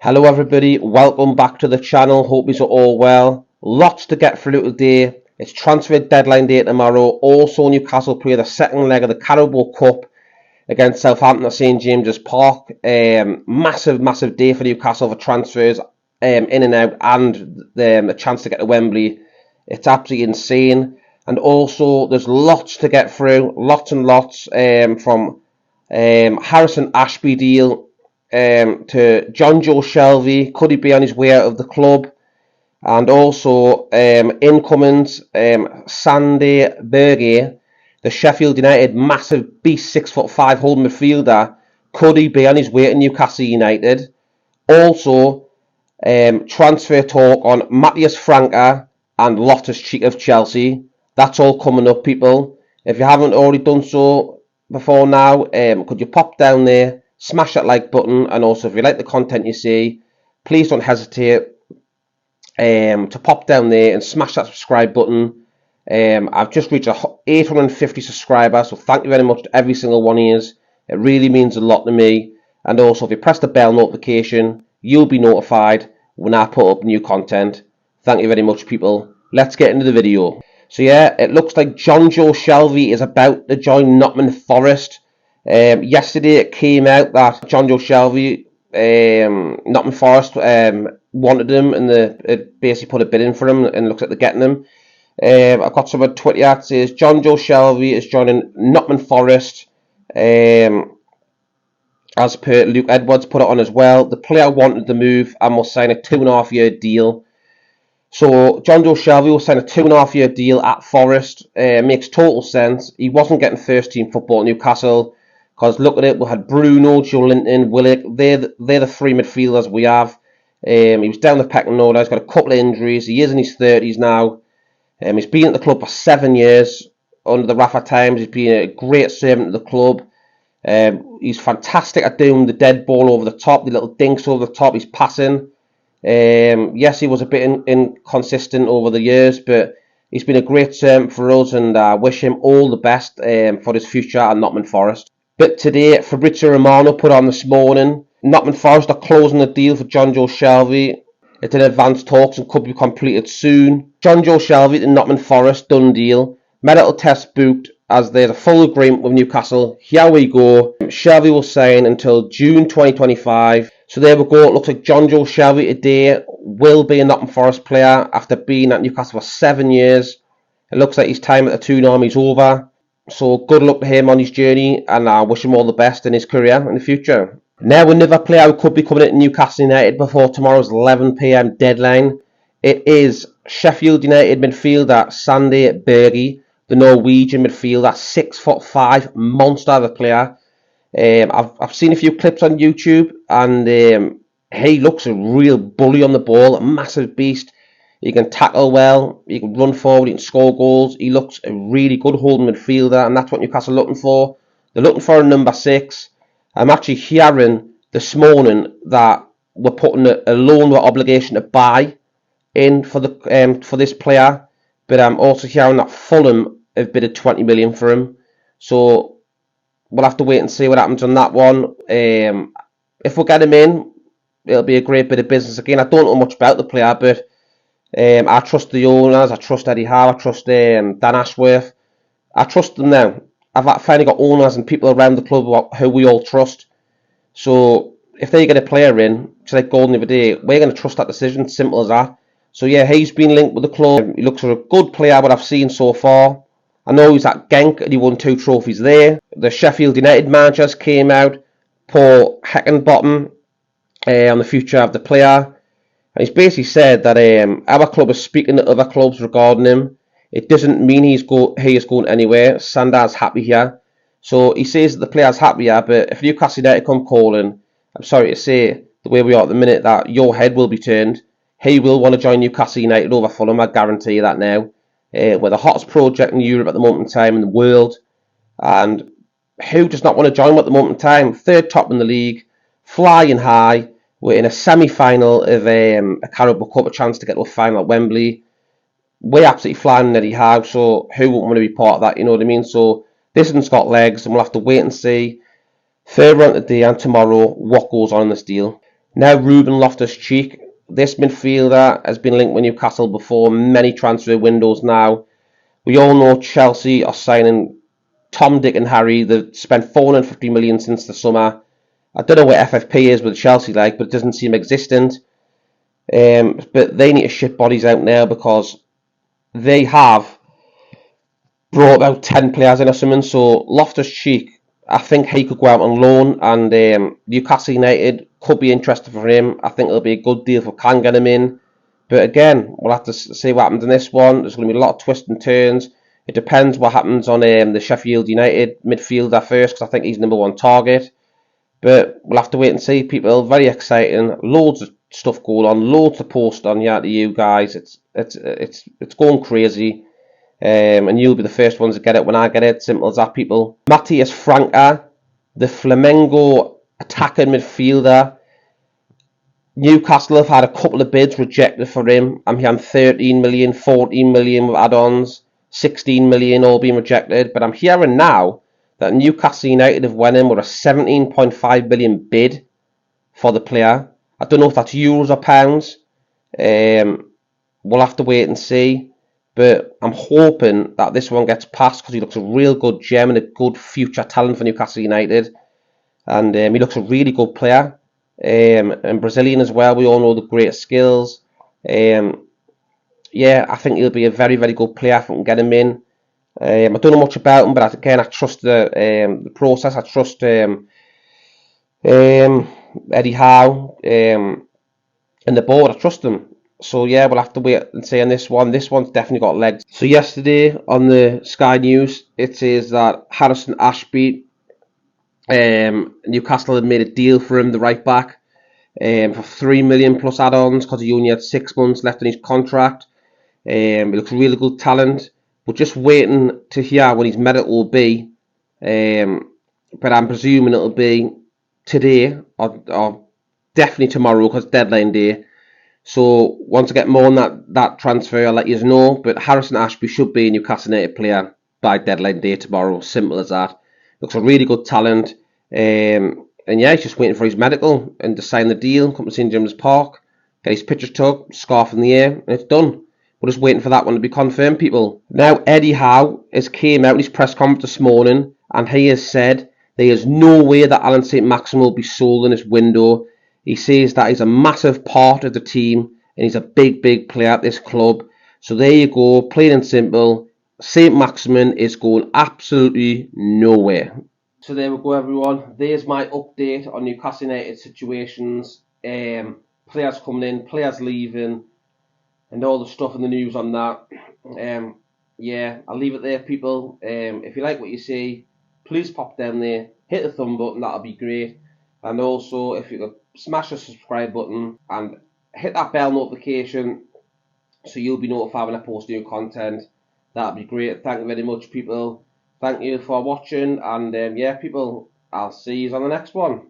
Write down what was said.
Hello everybody, welcome back to the channel. Hope you're all well. Lots to get through today. It's transfer deadline day tomorrow. Also Newcastle play the second leg of the Carabao Cup against Southampton at St James's Park. Massive day for Newcastle for transfers in and out, and the chance to get to Wembley. It's absolutely insane. And also there's lots to get through, lots and lots, from Harrison Ashby deal to Jonjo Shelvey. Could he be on his way out of the club? And also incomings, Sander Berge, the Sheffield United massive beast, 6'5" holding midfielder. Could he be on his way to Newcastle United? Also transfer talk on Matheus Franca and Loftus of Chelsea. That's all coming up, people. If you haven't already done so before now, could you pop down there, smash that like button, and also if you like the content you see, please don't hesitate to pop down there and smash that subscribe button. I've just reached 850 subscribers, so thank you very much to every single one of you. It really means a lot to me. And also if you press the bell notification, you'll be notified when I put up new content. Thank you very much, people. Let's get into the video. So yeah, it looks like Jonjo Shelvey is about to join Nottingham Forrest. Yesterday it came out that Jonjo Shelvey, Nottingham Forrest wanted him, and it basically put a bid in for him, and looks like they're getting him. I've got some on Twitter that says Jonjo Shelvey is joining Nottingham Forrest. As per Luke Edwards put it on as well, the player wanted the move and will sign a 2.5-year deal. So Jonjo Shelvey will sign a 2.5-year deal at Forest. Makes total sense. He wasn't getting first team football at Newcastle, because look at it, we had Bruno, Joelinton, Willock. They're the three midfielders we have. He was down the pecking order. He's got a couple of injuries. He is in his 30s now. He's been at the club for 7 years under the Rafa times. He's been a great servant to the club. He's fantastic at doing the dead ball over the top, the little dinks over the top. He's passing. Yes, he was a bit inconsistent over the years, but he's been a great servant for us, and I wish him all the best for his future at Nottingham Forest. But today, Fabrizio Romano put on this morning, Nottingham Forest are closing the deal for Jonjo Shelvey. It's in advanced talks and could be completed soon. Jonjo Shelvey to Nottingham Forest, done deal. Medical test booked, as there's a full agreement with Newcastle. Here we go. Shelvey will sign until June 2025. So there we go. It looks like Jonjo Shelvey today will be a Nottingham Forest player after being at Newcastle for 7 years. It looks like his time at the Toon Army's over. So good luck to him on his journey, and I wish him all the best in his career in the future. Now another player who could be coming into Newcastle United before tomorrow's 11 PM deadline. It is Sheffield United midfielder Sander Berge, the Norwegian midfielder, 6'5", monster of a player. I've seen a few clips on YouTube, and he looks a real bully on the ball, a massive beast. He can tackle well, he can run forward, he can score goals. He looks a really good holding midfielder, and that's what Newcastle are looking for. They're looking for a number 6. I'm actually hearing this morning that we're putting a loan with obligation to buy in for this player, but I'm also hearing that Fulham have bid 20 million for him. So we'll have to wait and see what happens on that one. If we get him in, it'll be a great bit of business again. I don't know much about the player, but I trust the owners. I trust Eddie Howe. I trust Dan Ashworth. I trust them now. I've finally got owners and people around the club who we all trust. So if they get a player in, just like Gordon the other day, we're going to trust that decision. Simple as that. So yeah, he's been linked with the club. He looks like a good player, what I've seen so far. I know he's at Genk and he won 2 trophies there. The Sheffield United managers came out, Paul Heckenbottom, on the future of the player. And he's basically said that our club is speaking to other clubs regarding him. It doesn't mean he is going anywhere. Sander's happy here. So he says that the player's happy here, but if Newcastle United come calling, I'm sorry to say, the way we are at the minute, that your head will be turned. He will want to join Newcastle United over Fulham, I guarantee you that now. We're the hottest project in Europe at the moment in time, in the world. And who does not want to join at the moment in time? 3rd top in the league, flying high. We're in a semi-final of a Carabao Cup, a chance to get to a final at Wembley. We're absolutely flying in Eddie Howe, so who wouldn't want to be part of that, you know what I mean? So this one's got legs, and we'll have to wait and see further on today and tomorrow what goes on in this deal. Now Ruben Loftus-Cheek. This midfielder has been linked with Newcastle before many transfer windows now. We all know Chelsea are signing Tom, Dick and Harry. They've spent 450 million since the summer. I don't know what FFP is with Chelsea like, but it doesn't seem existent. But they need to ship bodies out now because they have brought about 10 players in or something. So Loftus-Cheek, I think he could go out on loan, and Newcastle United could be interested for him. I think it'll be a good deal if we can get him in. But again, we'll have to see what happens in this one. There's going to be a lot of twists and turns. It depends what happens on the Sheffield United midfielder first, because I think he's number one target. But we'll have to wait and see. People, very exciting. Loads of stuff going on. Loads to post on to you guys. It's going crazy. And you'll be the first ones to get it when I get it. Simple as that, people. Matheus Franca, the Flamengo attacking midfielder. Newcastle have had a couple of bids rejected for him. I'm hearing 13 million, 14 million with add-ons, 16 million all being rejected. But I'm hearing now that Newcastle United have went in with a 17.5 million bid for the player. I don't know if that's euros or pounds. We'll have to wait and see. But I'm hoping that this one gets passed because he looks a real good gem and a good future talent for Newcastle United. And he looks a really good player. And Brazilian as well. We all know the great skills. Yeah, I think he'll be a very, very good player if we can get him in. I don't know much about him, but again, I trust the process. I trust Eddie Howe and the board. I trust them. So yeah, we'll have to wait and see on this one. This one's definitely got legs. So yesterday on the Sky News, it says that Harrison Ashby, Newcastle had made a deal for him, the right back, for 3 million plus add-ons because he only had 6 months left in his contract. He looks really good talent. We're just waiting to hear when his medical will be. But I'm presuming it'll be today or definitely tomorrow because deadline day. So once I get more on that transfer, I'll let you know. But Harrison Ashby should be a Newcastle United player by deadline day tomorrow. Simple as that. Looks a really good talent. And yeah, he's just waiting for his medical and to sign the deal. Come to St James's Park, get his pictures took, scarf in the air, and it's done. We're just waiting for that one to be confirmed, people. Now, Eddie Howe has came out in his press conference this morning, and he has said there is no way that Alan Saint-Maximin will be sold in this window. He says that he's a massive part of the team, and he's a big, big player at this club. So there you go, plain and simple. Saint-Maximin is going absolutely nowhere. So there we go, everyone. There's my update on Newcastle United situations. Players coming in, players leaving, and all the stuff in the news on that. Yeah, I'll leave it there, people. If you like what you see, please pop down there, hit the thumb button, that'll be great. And also, if you could smash the subscribe button and hit that bell notification so you'll be notified when I post new content, that'd be great. Thank you very much, people. Thank you for watching, and yeah, people, I'll see you on the next one.